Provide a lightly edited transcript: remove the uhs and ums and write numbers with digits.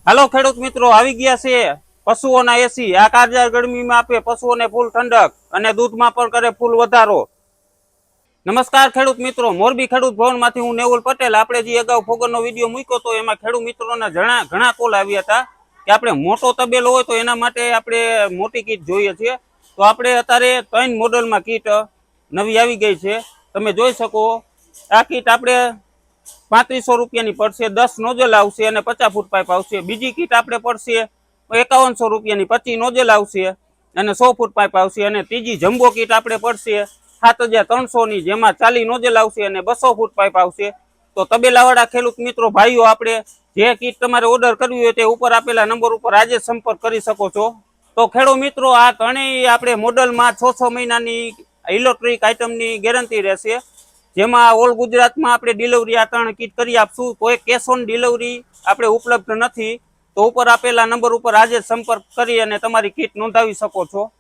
હાલો ખેડૂત મિત્રો, આવી ગયા છે પશુઓના એસી। આ કાળઝાળ ગરમીમાં આપે પશુઓને ફૂલ ઠંડક અને દૂધમાં પણ કરે ફૂલ વધારો। નમસ્કાર ખેડૂત મિત્રો, મોરબી ખેડૂત ભવનમાંથી હું નેવુલ પટેલ। આપણે જે અગાઉ ફોગરનો વિડીયો મૂક્યો તો એમાં ખેડૂત મિત્રોના ઘણા કોલ આવ્યા હતા કે આપણે મોટો તબેલો હોય તો એના માટે આપણે મોટી કીટ જોઈએ છે। તો આપણે અત્યારે 3 મોડલમાં કીટ નવી આવી ગઈ છે। તમે જોઈ શકો, આ કીટ આપણે 3500 રૂપિયાની પડશે। 10 નોઝલ આવશે અને 50 ફૂટ પાઇપ આવશે। બીજી કીટ આપણે પડશે 5100 રૂપિયાની, 25 નોઝલ આવશે અને 100 ફૂટ પાઇપ આવશે। અને ત્રીજી જમ્બો કીટ આપણે પડશે 7300 ની, જેમાં 40 નોઝલ આવશે અને 200 ફૂટ પાઇપ આવશે। તો તબેલાવાળા ખેડૂત મિત્રો ભાઈઓ, આપણે જે કીટ તમારે ઓર્ડર કરવી હોય તે ઉપર આપેલા નંબર ઉપર આજે સંપર્ક કરી શકો છો। તો ખેડૂત મિત્રો, આ ત્રણેય આપણે મોડલમાં 6 મહિનાની ઇલેક્ટ્રિક આઇટમની ગેરંટી રહેશે, જેમાં ઓલ ગુજરાતમાં આપણે ડિલિવરી આ 3 કીટ કરી આપશું। કોઈ કેશ ઓન ડિલિવરી આપણે ઉપલબ્ધ નથી। તો ઉપર આપેલા નંબર ઉપર આજે સંપર્ક કરી અને તમારી કીટ નોંધાવી શકો છો।